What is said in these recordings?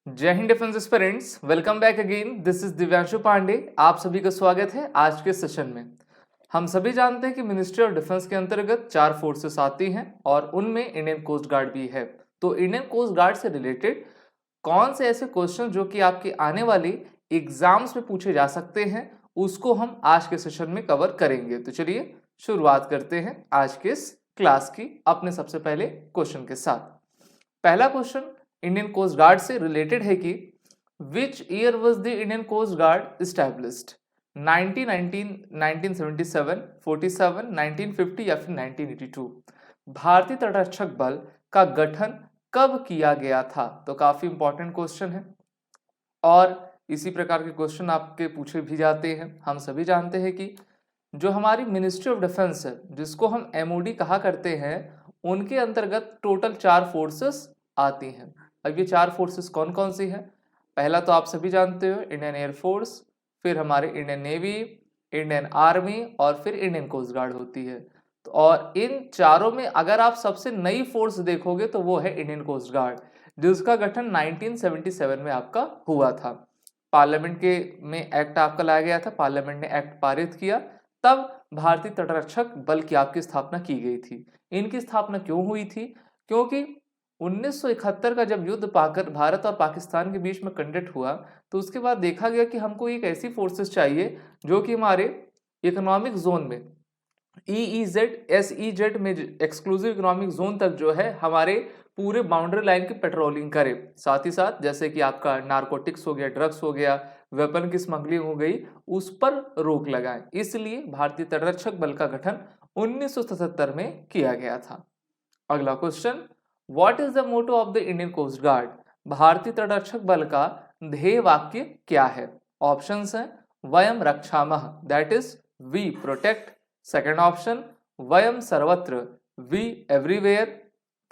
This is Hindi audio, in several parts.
जय हिंद defence aspirants, welcome back again. This is Divyanshu Pandey. आप सभी का स्वागत है आज के सेशन में। हम सभी जानते हैं कि मिनिस्ट्री ऑफ डिफेंस के अंतर्गत 4 फोर्सेस आती हैं और उनमें इंडियन कोस्ट गार्ड भी है। तो इंडियन कोस्ट गार्ड से रिलेटेड कौन से ऐसे क्वेश्चन जो कि आपके आने वाले एग्जाम्स में पूछे जा सकते हैं, उसको हम आज के सेशन में कवर करेंगे। तो चलिए शुरुआत करते हैं आज के इस क्लास की अपने सबसे पहले क्वेश्चन के साथ। पहला क्वेश्चन इंडियन कोस्ट गार्ड से रिलेटेड है कि which year was the Indian coast guard established? 1919, 1977, 47, 1950 या फिर 1982? भारतीय तटरक्षक बल का गठन कब किया गया था? तो काफी इंपॉर्टेंट क्वेश्चन है और इसी प्रकार के क्वेश्चन आपके पूछे भी जाते हैं। हम सभी जानते हैं कि जो हमारी मिनिस्ट्री ऑफ डिफेंस है, जिसको हम एमओडी कहा करते हैं, उनके अंतर्गत टोटल 4 फोर्सेस आती हैं। अब ये 4 फोर्सेस कौन कौन सी हैं? पहला तो आप सभी जानते हो इंडियन एयरफोर्स, फिर हमारे इंडियन नेवी, इंडियन आर्मी और फिर इंडियन कोस्ट गार्ड होती है। तो और इन चारों में अगर आप सबसे नई फोर्स देखोगे तो वो है इंडियन कोस्ट गार्ड, जिसका गठन 1977 में आपका हुआ था। पार्लियामेंट के में एक्ट आपका लाया गया था, पार्लियामेंट ने एक्ट पारित किया, तब भारतीय तटरक्षक बल की आपकी स्थापना की गई थी। इनकी स्थापना क्यों हुई थी? क्योंकि 1971 का जब युद्ध पाकर भारत और पाकिस्तान के बीच में कंडक्ट हुआ, तो उसके बाद देखा गया कि हमको एक ऐसी फोर्सेस चाहिए जो कि हमारे इकोनॉमिक जोन में EEZ, SEZ में एक्सक्लूसिव इकोनॉमिक जोन तक जो है हमारे पूरे बाउंड्री लाइन की पेट्रोलिंग करे। साथ ही साथ जैसे कि आपका नारकोटिक्स हो गया, ड्रग्स हो गया, वेपन की स्मगलिंग हो गई, उस पर रोक लगाए। इसलिए भारतीय तटरक्षक बल का गठन 1977 में किया गया था। अगला question, what is the motto of the Indian coast guard? भारतीय तटरक्षक बल का ध्येय वाक्य क्या है? ऑप्शंस हैं वयम रक्षामः, that is we protect. Second option वयम सर्वत्र, वी एवरीवेयर।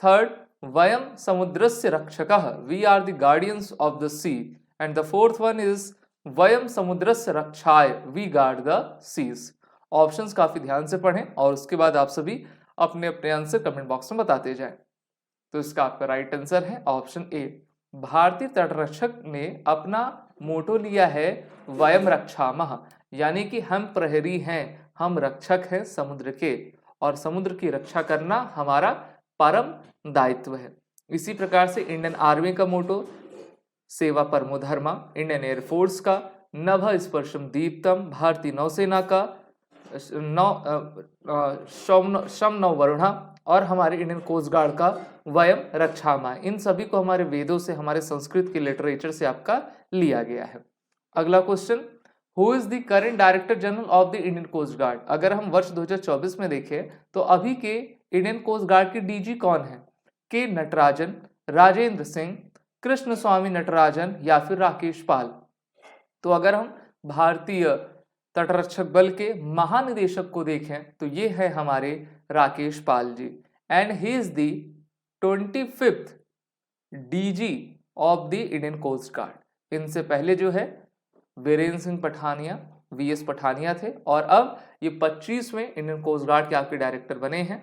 थर्ड वयम समुद्रस्य रक्षकः, we are the guardians of the sea. And the fourth one is वयम समुद्रस्य रक्षाय, we guard the seas. Options काफी ध्यान से पढ़ें और उसके बाद आप सभी अपने अपने आंसर कमेंट बॉक्स में बताते जाएं। तो इसका आपका राइट आंसर है ऑप्शन ए। भारतीय तटरक्षक ने अपना मोटो लिया है वयम रक्षामः, यानी कि हम प्रहरी हैं, हम रक्षक हैं समुद्र के, और समुद्र की रक्षा करना हमारा परम दायित्व है। इसी प्रकार से इंडियन आर्मी का मोटो सेवा परमो धर्मा, इंडियन एयरफोर्स का नभ स्पर्शम दीप्तम, भारतीय नौसेना का शम नव वरुणा, और हमारे इंडियन कोस्ट गार्ड का वयम रक्षामा। इन सभी को हमारे वेदों से, हमारे संस्कृत के लिटरेचर से आपका लिया गया है। अगला question, who is the current director general of the Indian coast guard? अगर हम वर्ष 2024 में देखें तो अभी के इंडियन कोस्ट गार्ड के डीजी कौन है? के नटराजन, राजेंद्र सिंह, कृष्ण स्वामी नटराजन या फिर राकेश पाल? तो अगर हम भारतीय तटरक्षक बल के महानिदेशक को देखें तो ये है हमारे Rakesh Pal ji, and he is the 25th DG of the Indian coast guard. इनसे पहले जो है वीरेंद्र सिंह पठानिया, VS पठानिया थे, और अब ये 25वें इंडियन कोस्ट गार्ड के आपके डायरेक्टर बने हैं।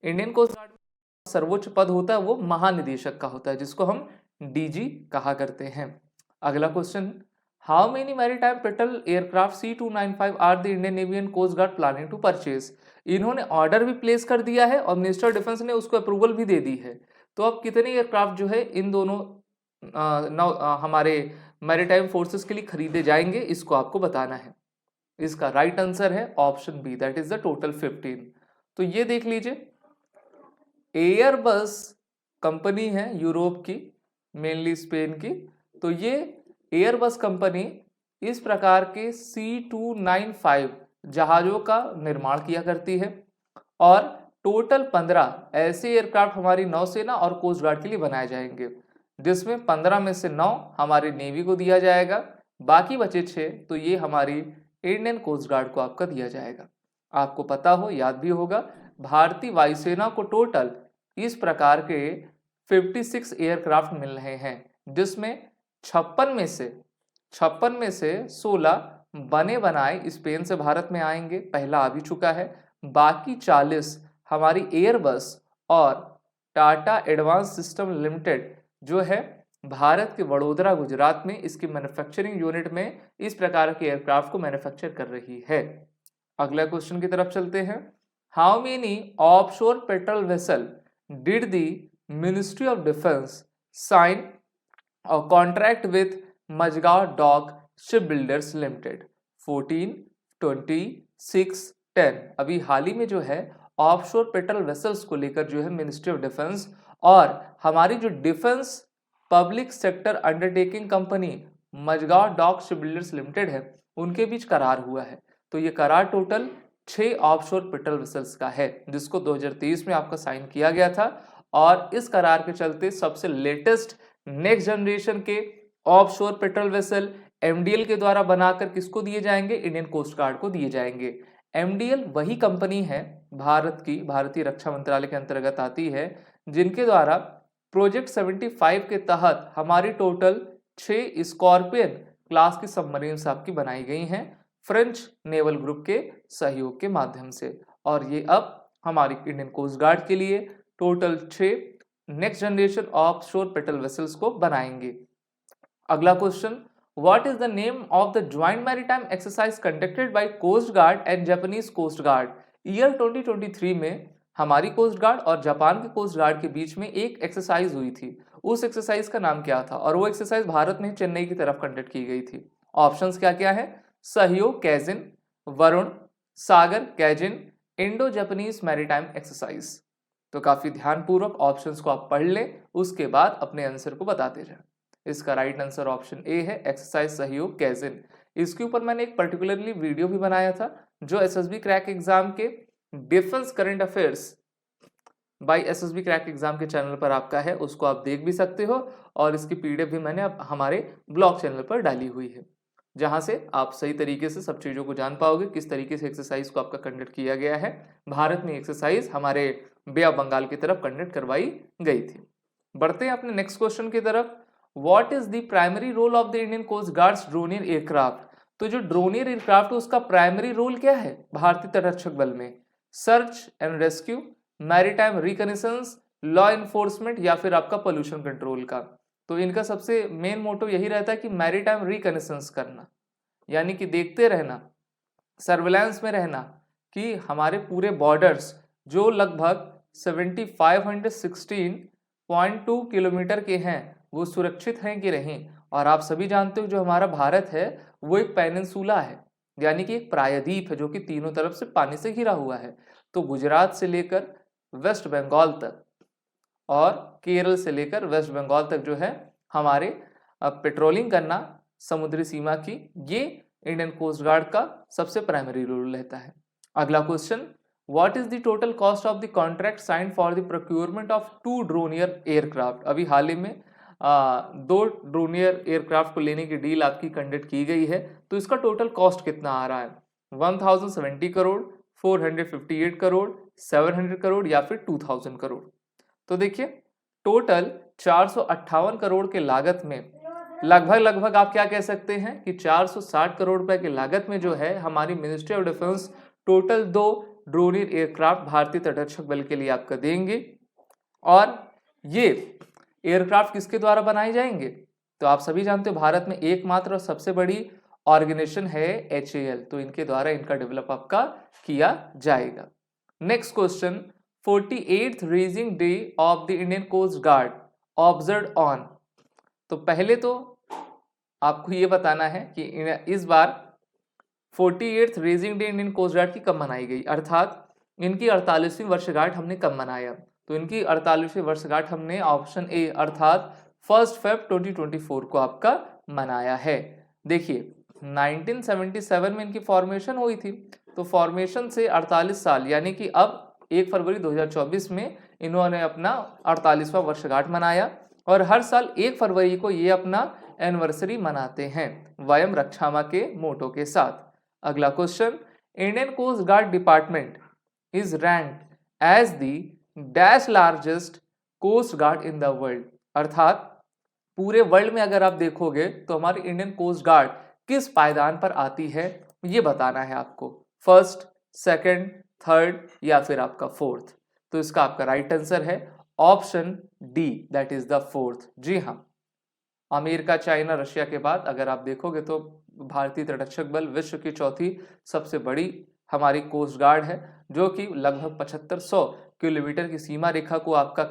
इंडियन कोस्ट गार्ड में सर्वोच्च पद होता है वो महानिदेशक का होता है, जिसको हम डीजी कहा करते हैं। अगला question, how many maritime patrol aircraft C295 are the Indian navy and coast guard planning to purchase? इन्होंने ऑर्डर भी प्लेस कर दिया है और मिनिस्टर ऑफ डिफेंस ने उसको अप्रूवल भी दे दी है। तो अब कितने एयरक्राफ्ट जो है इन दोनों हमारे मैरीटाइम फोर्सेस के लिए खरीदे जाएंगे, इसको आपको बताना है। इसका राइट आंसर है option B, that is the total 15। तो ये देख लीजिए, एयरबस कंपनी है यूरोप की, मेनली स्पेन की। तो ये एयरबस कंपनी इस प्रकार के C295 जहाजों का निर्माण किया करती है, और टोटल 15 ऐसे एयरक्राफ्ट हमारी नौसेना और कोस्ट गार्ड के लिए बनाए जाएंगे, जिसमें 15 में से 9 हमारी नेवी को दिया जाएगा, बाकी बचे 6 तो ये हमारी इंडियन कोस्ट गार्ड को आपका दिया जाएगा। आपको पता हो, याद भी होगा, भारतीय वायुसेना को टोटल इस प्रकार के 56 एयरक्राफ्ट मिल रहे हैं, जिसमें 56 में से 16 बने बनाए स्पेन से भारत में आएंगे, पहला आ भी चुका है। बाकी 40 हमारी एयरबस और टाटा एडवांस सिस्टम लिमिटेड जो है भारत के वडोदरा गुजरात में इसकी मैन्युफैक्चरिंग यूनिट में इस प्रकार के एयरक्राफ्ट को मैन्युफैक्चर कर रही है। अगला क्वेश्चन की तरफ चलते हैं। How many offshore patrol vessel did the ministry of defence sign a contract with Mazagon dock shipbuilders limited? 14, 20, 6, 10। अभी हाल ही में जो है ऑफशोर पेट्रोल वेसल्स को लेकर जो है मिनिस्ट्री ऑफ डिफेंस और हमारी जो defence public sector undertaking company Mazagon dock shipbuilders limited है, उनके बीच करार हुआ है। तो ये करार टोटल 6 ऑफशोर पेट्रोल वेसल्स का है, जिसको 2023 में आपका साइन किया गया था। और इस करार के चलते सबसे लेटेस्ट नेक्स्ट जनरेशन के ऑफशोर पेट्रोल वेसल एमडीएल के द्वारा बनाकर किसको दिए जाएंगे? इंडियन कोस्ट गार्ड को दिए जाएंगे। एमडीएल वही कंपनी है भारत की, भारतीय रक्षा मंत्रालय के अंतर्गत आती है, जिनके द्वारा प्रोजेक्ट 75 के तहत हमारी टोटल 6 स्कॉर्पियन क्लास की सबमरीन्स आपकी बनाई गई हैं फ्रेंच नेवल ग्रुप के सहयोग के माध्यम से। और ये अब हमारी इंडियन कोस्ट गार्ड के लिए total 6 next generation offshore patrol vessels को बनाएंगे। अगला question, what is the name of the joint maritime exercise conducted by coast guard and Japanese coast guard? Year 2023 में हमारी कोस्ट गार्ड और जापान के कोस्ट गार्ड के बीच में एक एक्सरसाइज हुई थी। उस एक्सरसाइज का नाम क्या था? और वो एक्सरसाइज भारत में चेन्नई की तरफ कंडक्ट की गई थी। ऑप्शंस क्या क्या है? सहयोग कैजिन, वरुण, सागर कैजिन, इंडो जापानीज मैरीटाइम एक्सरसाइज। तो काफी ध्यानपूर्वक ऑप्शंस को आप पढ़ लें, उसके बाद अपने आंसर को बताते जाएं। इसका राइट आंसर ऑप्शन ए है, एक्सरसाइज सहयोग कैजिन। इसके ऊपर मैंने एक पर्टिकुलरली वीडियो भी बनाया था जो एसएसबी क्रैक एग्जाम के defence current affairs by SSB crack exam के चैनल पर आपका है, उसको आप देख भी सकते हो। और इसकी पीडीएफ भी मैंने हमारे ब्लॉग चैनल पर डाली हुई है, जहां से आप सही तरीके से सब चीजों को जान पाओगे, किस तरीके से एक्सरसाइज को आपका कंडक्ट किया गया है। भारत में एक्सरसाइज हमारे बे ऑफ बंगाल की तरफ कंडक्ट करवाई गई थी। बढ़ते हैं अपने नेक्स्ट क्वेश्चन की तरफ। What is the primary role of the Indian coast guard's Dornier aircraft? तो जो ड्रोनियर एयरक्राफ्ट है उसका प्राइमरी रोल क्या है भारतीय तटरक्षक बल में? Search and rescue, maritime reconnaissance, law enforcement या फिर आपका पोल्यूशन कंट्रोल का? तो इनका सबसे मेन मोटो यही रहता है कि मैरीटाइम रिकनेसेंस करना, यानी कि देखते रहना, सर्विलांस में रहना कि हमारे पूरे बॉर्डर्स जो लगभग 7516.2 किलोमीटर के हैं वो सुरक्षित हैं कि नहीं। और आप सभी जानते हो जो हमारा भारत है वो एक पेनिनसुला है, यानी कि एक प्रायद्वीप है जो कि तीनों तरफ से पानी से घिरा हुआ है। तो गुजरात से लेकर वेस्ट बंगाल तक और केरल से लेकर वेस्ट बंगाल तक जो है हमारे पेट्रोलिंग करना समुद्री सीमा की, ये इंडियन कोस्ट गार्ड का सबसे प्राइमरी रोल रहता है। अगला question, what is the total cost of the contract sign for the procurement of 2 Dornier aircraft? अभी हाल ही में 2 ड्रोनियर एयरक्राफ्ट को लेने की डील आपकी कंडक्ट की गई है। तो इसका टोटल कॉस्ट कितना आ रहा है? 1070 करोड़, 458 करोड़, 700 करोड़ या फिर 2000 करोड़? तो देखिए टोटल 458 करोड़ के लागत में लगभग आप क्या कह सकते हैं कि 460 करोड़ रुपए की लागत में जो है हमारी ministry of defence total 2 Dornier aircraft भारतीय तटरक्षक बल के लिए आपका देंगे। और ये एयरक्राफ्ट किसके द्वारा बनाए जाएंगे? तो आप सभी जानते हो भारत में एकमात्र और सबसे बड़ी ऑर्गेनाइजेशन है HAL, तो इनके द्वारा इनका डेवलप आपका किया जाएगा। Next question, 48th raising day of the Indian coast guard observed on? तो पहले तो आपको ये बताना है कि इस बार 48th raising day Indian coast guard की कब मनाई गई, अर्थात इनकी 48वीं वर्षगांठ हमने कब मनाया? तो इनकी 48वीं वर्षगांठ हमने ऑप्शन ए अर्थात 1 Feb 2024 को आपका मनाया है। देखिए 1977 में इनकी फॉर्मेशन हुई थी, तो फॉर्मेशन से 48 साल यानी कि अब 1 फरवरी 2024 में इन्होंने अपना 48वां वर्षगांठ मनाया। और हर साल 1 फरवरी को ये अपना एनिवर्सरी मनाते हैं वयम रक्षामा के मोटो के साथ। अगला question, Indian coast guard department is ranked as the dash largest coast guard in the world? अर्थात पूरे वर्ल्ड में अगर आप देखोगे तो हमारी इंडियन कोस्ट गार्ड किस पायदान पर आती है ये बताना है आपको, फर्स्ट, सेकंड, थर्ड या फिर आपका फोर्थ। तो इसका आपका राइट आंसर है option D, that is the fourth. जी हाँ, अमेरिका, चाइना, रशिया के बाद अगर आप देखोगे तो भारतीय तटरक्षक बल विश्व की चौथी सबसे बड़ी हमारी कोस्ट गार्ड है, जो कि लगभग 7500 किलोमीटर की सीमा रेखा को आपका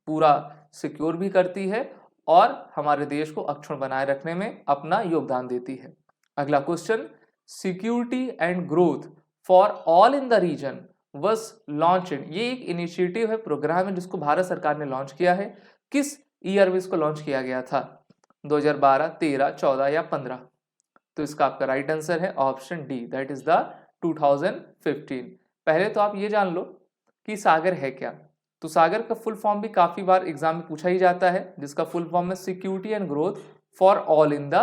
पूरा सिक्योर भी करती है और हमारे देश को अक्षुण्ण बनाए रखने में अपना योगदान देती है। अगला question, security and growth for all in the region was launched. ये एक इनिशिएटिव है, प्रोग्राम है जिसको भारत सरकार ने लॉन्च किया है। किस ईयर में इसको लॉन्च किया गया था? 2012, 13, 14 या 15? तो इसका आपका राइट आंसर है option D, that is the 2015। पहले तो आप ये जान लो कि सागर है क्या। तो सागर का फुल फॉर्म भी काफी बार एग्जाम में पूछा ही जाता है, जिसका फुल फॉर्म है security and growth for all in the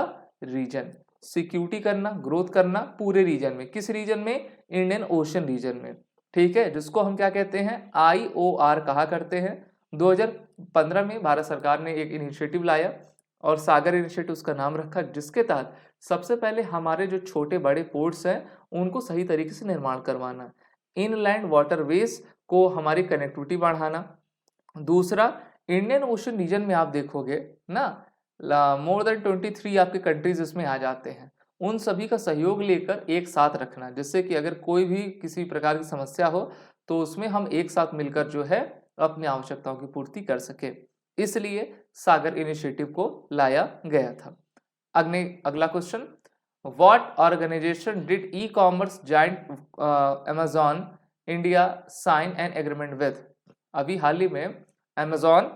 region. Security करना, ग्रोथ करना पूरे रीजन में। किस रीजन में? इंडियन ओशन रीजन में, ठीक है, जिसको हम क्या कहते हैं? IOR कहा करते हैं। 2015 में भारत सरकार ने एक इनिशिएटिव लाया और सागर इनिशिएटिव उसका नाम रखा, जिसके तहत सबसे पहले हमारे जो छोटे बड़े पोर्ट्स हैं उनको सही तरीके से निर्माण करवाना, इनलैंड वाटरवेज को हमारी कनेक्टिविटी बढ़ाना। दूसरा, इंडियन ओशन रीजन में आप देखोगे ना, मोर देन 23 आपके कंट्रीज इसमें आ जाते हैं। उन सभी का सहयोग लेकर एक साथ रखना, जिससे कि अगर कोई भी किसी प्रकार की समस्या हो तो उसमें हम एक साथ मिलकर जो है अपनी आवश्यकताओं की पूर्ति कर सके। इसलिए सागर इनिशिएटिव को लाया गया था। अगला question, what organisation did e commerce giant Amazon India sign an agreement with? अभी हाल ही में अमेजॉन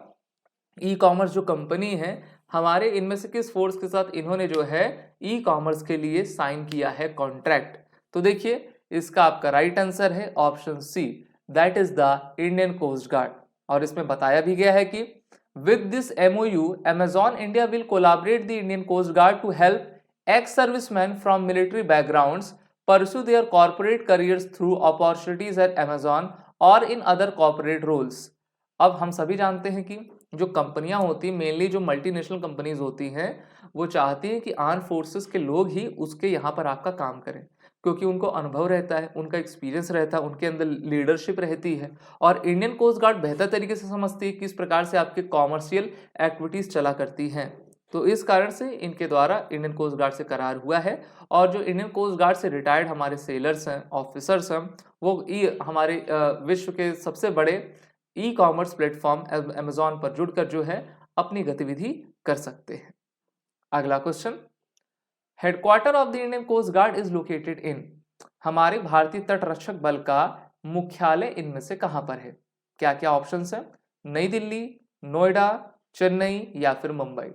ई कॉमर्स जो कंपनी है, हमारे इनमें से किस फोर्स के साथ इन्होंने जो है ई कॉमर्स के लिए साइन किया है कॉन्ट्रैक्ट? तो देखिए इसका आपका राइट आंसर है option C, that is the Indian coast guard. और इसमें बताया भी गया है कि with this MOU Amazon India will collaborate the Indian Coast Guard to help ex-servicemen from military backgrounds pursue their corporate careers through opportunities at Amazon or in other corporate roles। अब हम सभी जानते हैं कि जो कंपनियां होती हैं, मेनली जो मल्टीनेशनल कंपनीज होती हैं, वो चाहती हैं कि आर्म फोर्सेस के लोग ही उसके यहाँ पर आपका काम करें, क्योंकि उनको अनुभव रहता है, उनका एक्सपीरियंस रहता है, उनके अंदर लीडरशिप रहती है। और इंडियन कोस्ट गार्ड बेहतर तरीके से समझती है किस प्रकार से आपके कॉमर्शियल एक्टिविटीज चला करती हैं। तो इस कारण से इनके द्वारा इंडियन कोस्ट गार्ड से करार हुआ है। और जो इंडियन कोस्ट गार्ड से रिटायर्ड हमारे सेलर्स हैं, ऑफिसर्स हैं, वो हमारे विश्व के सबसे बड़े ई कॉमर्स प्लेटफॉर्म अमेजॉन पर जुड़कर जो है अपनी गतिविधि कर सकते हैं। अगला question, headquarter of the Indian coast guard is located in. हमारे भारतीय तटरक्षक बल का मुख्यालय इनमें से कहां पर है? क्या क्या ऑप्शंस हैं? नई दिल्ली, नोएडा, चेन्नई या फिर मुंबई?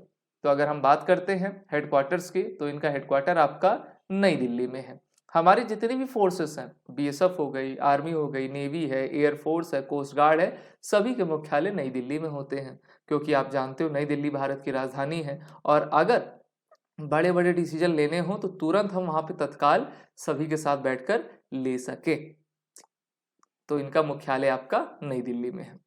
तो अगर हम बात करते हैं हेडक्वार्टर्स की, तो इनका हेडक्वार्टर आपका नई दिल्ली में है। हमारे जितनी भी फोर्सेस हैं, BSF हो गई, आर्मी हो गई, नेवी है, एयरफोर्स है, कोस्ट गार्ड है, सभी के मुख्यालय नई दिल्ली में होते हैं, क्योंकि आप जानते हो नई दिल्ली भारत की राजधानी है। और अगर बड़े बड़े डिसीजन लेने हो तो तुरंत हम वहां पे तत्काल सभी के साथ बैठकर ले सके। तो इनका मुख्यालय आपका नई दिल्ली में है।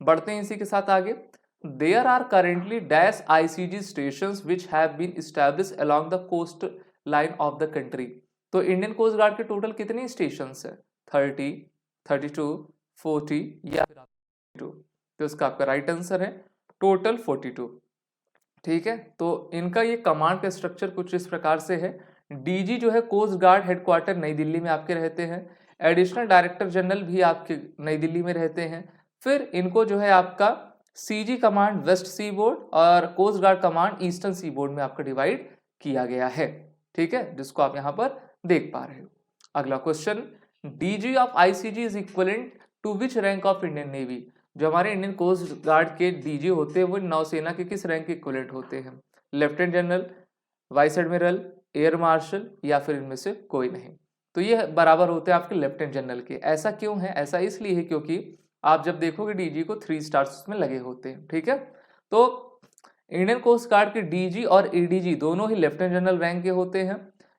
बढ़ते हैं इसी के साथ आगे। There are currently dash ICG stations which have been established along the coastline of the country. तो इंडियन कोस्ट गार्ड के टोटल कितने स्टेशंस है? 30, 32, 40 या 42? तो इसका आपका राइट आंसर है टोटल 42। ठीक है, तो इनका ये कमांड का स्ट्रक्चर कुछ इस प्रकार से है। DG जो है कोस्ट गार्ड हेडक्वार्टर नई दिल्ली में आपके रहते हैं। एडिशनल डायरेक्टर जनरल भी आपके नई दिल्ली में रहते हैं। फिर इनको जो है आपका CG command west sea board और coast guard command eastern sea board में आपका डिवाइड किया गया है। ठीक है, जिसको आप यहाँ पर देख पा रहे हो। अगला question, DG of ICG is equivalent to which rank of Indian navy. जो हमारे इंडियन कोस्ट गार्ड के DG होते हैं वो नौसेना के किस रैंक के इक्विवेलेंट होते हैं? Lieutenant general, vice admiral, air marshal या फिर इनमें से कोई नहीं? तो ये बराबर होते हैं आपके लेफ्टिनेंट जनरल के। ऐसा क्यों है? ऐसा इसलिए है क्योंकि आप जब देखोगे DG को 3 स्टार्स में लगे होते हैं। ठीक है, तो इंडियन कोस्ट गार्ड के DG और ADG दोनों ही लेफ्टिनेंट जनरल रैंक के होते हैं।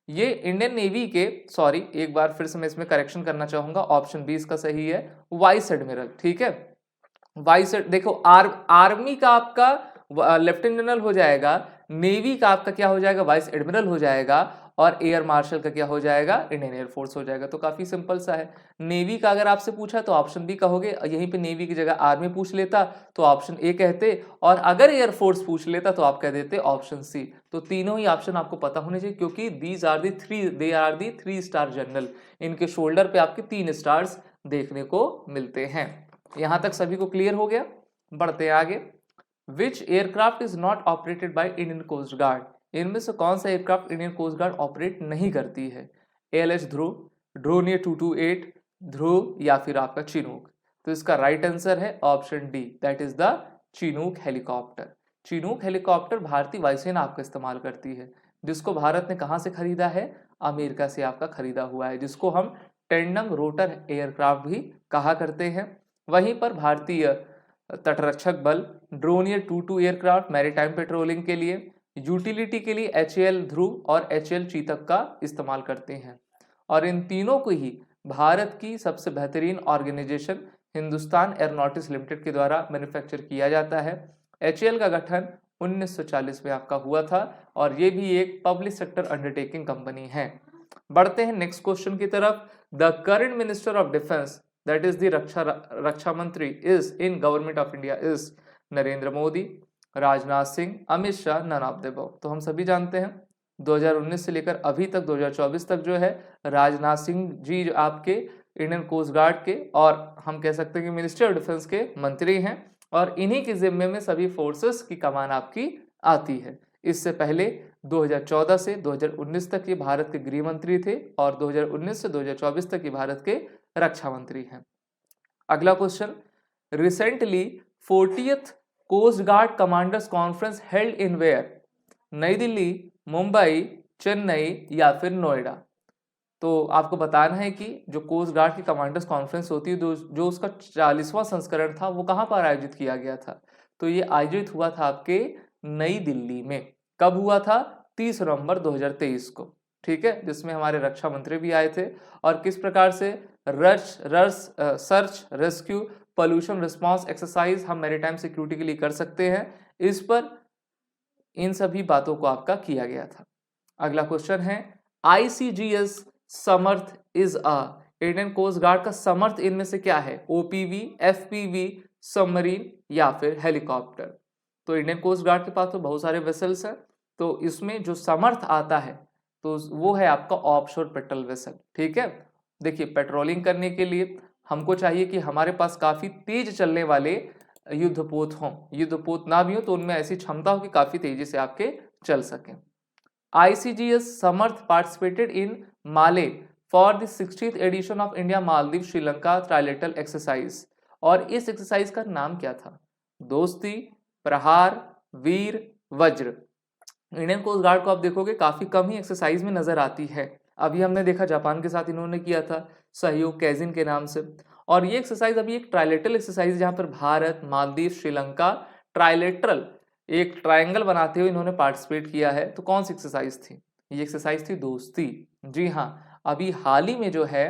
ये इंडियन नेवी के, सॉरी एक बार फिर से मैं इसमें करेक्शन करना चाहूंगा, ऑप्शन बी इसका सही है, वाइस एडमिरल। ठीक है, वाइस देखो आर्मी का आपका लेफ्टिनेंट जनरल हो जाएगा, नेवी का आपका क्या हो जाएगा? वाइस एडमिरल हो जाएगा, और एयर मार्शल का क्या हो जाएगा, इंडियन एयरफोर्स हो जाएगा। तो काफी सिंपल सा है। नेवी का अगर आपसे पूछा तो ऑप्शन बी कहोगे, यहीं पे नेवी की जगह आर्मी पूछ लेता तो ऑप्शन ए कहते, और अगर एयरफोर्स पूछ लेता तो आप कह देते ऑप्शन सी। तो तीनों ही ऑप्शन आपको पता होने चाहिए, क्योंकि they are the 3 star general. इनके शोल्डर पे आपके 3 स्टार्स देखने को मिलते हैं। यहां तक सभी को क्लियर हो गया। बढ़ते हैं आगे। Which aircraft is not operated by Indian coast guard? इनमें से कौन सा aircraft Indian coast guard operate नहीं करती है? ALH ध्रुव, ड्रोनियर 228, ध्रुव, या फिर आपका चिनूक। तो इसका राइट आंसर है option D, that is the Chinook helicopter. Chinook helicopter भारतीय वायुसेना आपका इस्तेमाल करती है, जिसको भारत ने कहां से खरीदा है? अमेरिका से आपका खरीदा हुआ है, जिसको हम टेंडम रोटर एयरक्राफ्ट भी कहा करते हैं। वहीं पर भारतीय तटरक्षक बल ड्रोनियर 22 एयरक्राफ्ट मैरीटाइम पेट्रोलिंग के लिए, यूटिलिटी के लिए HAL ध्रुव और HAL चीतक का इस्तेमाल करते हैं। और इन तीनों को ही भारत की सबसे बेहतरीन ऑर्गेनाइजेशन हिंदुस्तान एरोनॉटिक्स लिमिटेड के द्वारा मैन्युफैक्चर किया जाता है। HAL का गठन 1940 में आपका हुआ था, और ये भी एक पब्लिक सेक्टर अंडरटेकिंग कंपनी है। बढ़ते हैं नेक्स्ट क्वेश्चन की तरफ। The current minister of defence, that is the रक्षा मंत्री is in government of India is Narendra Modi, Rajnath Singh, Amit Shah, none of the above. तो हम सभी जानते हैं 2019 से लेकर अभी तक 2024 तक जो है राजनाथ सिंह जी जो आपके इंडियन कोस्ट गार्ड के, और हम कह सकते हैं कि मिनिस्ट्री ऑफ डिफेंस के मंत्री हैं, और इन्हीं के जिम्मे में सभी फोर्सेस की कमान आपकी आती है। इससे पहले 2014 से 2019 तक ये भारत के गृह मंत्री थे, और 2019 से 2024 तक ये भारत के रक्षा मंत्री हैं। अगला question, recently 40th coast guard commanders conference held in where? New Delhi, Mumbai, Chennai, या फिर नोएडा। तो आपको बताना है कि जो कोस्ट गार्ड की कमांडर्स कॉन्फ्रेंस होती है, जो उसका 40वां संस्करण था, वो कहां पर आयोजित किया गया था? तो ये आयोजित हुआ था आपके नई दिल्ली में। कब हुआ था? 30 नवंबर 2023 को, ठीक है, जिसमें हमारे रक्षा मंत्री भी आए थे। और किस प्रकार से search, rescue, pollution response exercise हम मैरीटाइम सिक्योरिटी के लिए कर सकते हैं, इस पर इन सभी बातों को आपका किया गया था। अगला क्वेश्चन है, ICGS Samarth is a, Indian coast guard का समर्थ इनमें से क्या है? OPV, FPV, सबमरीन, या फिर हेलीकॉप्टर। तो इंडियन कोस्ट गार्ड के पास तो बहुत सारे वेसल्स हैं, तो इसमें जो समर्थ आता है तो वो है आपका ऑफशोर पेट्रोल वेसल, ठीक है। देखिए, पेट्रोलिंग करने के लिए हमको चाहिए कि हमारे पास काफी तेज चलने वाले युद्धपोत हों। युद्धपोत ना भी हो तो उनमें ऐसी क्षमता हो कि काफी तेजी से आपके चल सकें। ICGS Samarth participated in Male for the 60th edition of India Maldives Sri Lanka trilateral exercise, और इस एक्सरसाइज का नाम क्या था? दोस्ती, प्रहार, वीर, वज्र। इंडियन कोस्ट गार्ड को आप देखोगे काफी कम ही एक्सरसाइज में नजर आती है। अभी हमने देखा जापान के साथ इन्होंने किया था सहयोग कैजिन के नाम से, और ये एक्सरसाइज अभी एक ट्राइलेटरल एक्सरसाइज जहां पर भारत, मालदीव, श्रीलंका ट्राइलेटरल एक ट्रायंगल बनाते हुए इन्होंने पार्टिसिपेट किया है। तो कौन सी एक्सरसाइज थी? ये एक्सरसाइज थी दोस्ती। जी हाँ, अभी हाल ही में जो है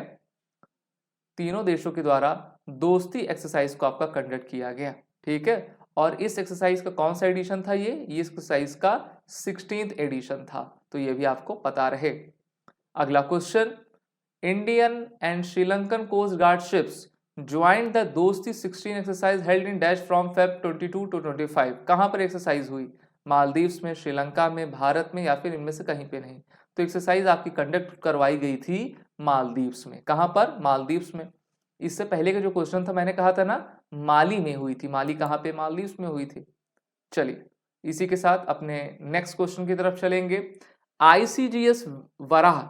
तीनों देशों के द्वारा दोस्ती एक्सरसाइज को आपका कंडक्ट किया गया, ठीक है। और इस एक्सरसाइज का कौन सा एडिशन था? ये एक्सरसाइज का 16th एडिशन था, तो ये भी आपको पता रहे। अगला question, Indian and Sri Lankan coast guard ships joint the Dosti 16 exercise held in dash from Feb 22 to 25। कहां पर एक्सरसाइज हुई? मालदीव्स में, श्रीलंका में, भारत में, या फिर इनमें से कहीं पे नहीं। तो एक्सरसाइज आपकी कंडक्ट करवाई गई थी मालदीव्स में। कहां पर? मालदीव्स में। इससे पहले का जो क्वेश्चन था मैंने कहा था ना, माली में हुई थी। माली कहां पे? मालदीव्स में हुई थी। चलिए, इसी के साथ अपने नेक्स्ट क्वेश्चन की तरफ चलेंगे। ICGS Varaha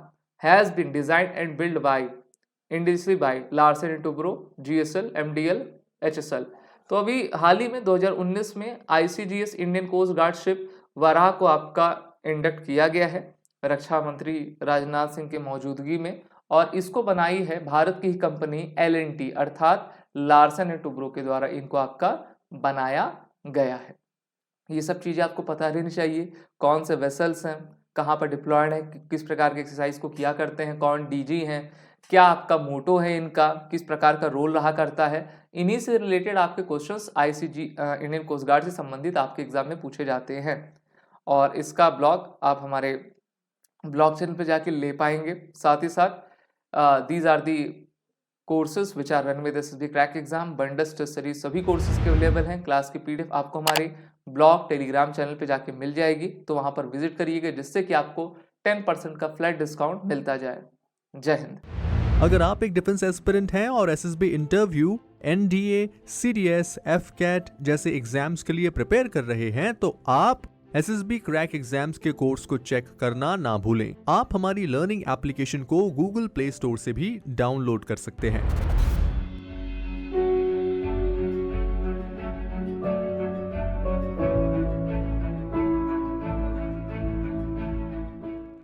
has been designed and build by industry by Larsen and Toubro, GSL, MDL, HSL। तो अभी हाल ही में 2019 में ICGS Indian coast guard ship Varaha को आपका इंडक्ट किया गया है रक्षा मंत्री राजनाथ सिंह की मौजूदगी में, और इसको बनाई है भारत की ही कंपनी L&T अर्थात लार्सन एंड टुब्रो के द्वारा इनको आपका बनाया गया है। ये सब चीजें आपको पता रहनी चाहिए। कौन से वेसल्स हैं, कहाँ पर डिप्लॉयड है, किस प्रकार के एक्सरसाइज को किया करते हैं, कौन DG हैं, क्या आपका मोटो है इनका, किस प्रकार का रोल रहा करता है। इन्हीं से रिलेटेड आपके questions ICG Indian coast guard से संबंधित आपके एग्जाम में पूछे जाते हैं। और इसका ब्लॉग आप हमारे ब्लॉकचेन पे जाके ले पाएंगे। साथ ही साथ these are the courses which are run with SSB crack exam, बंडस टेस्ट सीरीज, सभी कोर्सेज के अवेलेबल हैं। क्लास की पीडीएफ आपको हमारे ब्लॉग टेलीग्राम चैनल पे जाके मिल जाएगी, तो वहां पर विजिट करिएगा, जिससे कि आपको 10% का फ्लैट डिस्काउंट मिलता जाए। जय हिंद। अगर आप एक डिफेंस एस्पिरेंट हैं और SSB interview, NDA, CDS, AFCAT जैसे एग्जाम्स के लिए प्रिपेयर कर रहे हैं, तो आप एसएसबी क्रैक एग्जाम्स के कोर्स को चेक करना ना भूलें। आप हमारी लर्निंग एप्लीकेशन को गूगल प्ले स्टोर से भी डाउनलोड कर सकते हैं।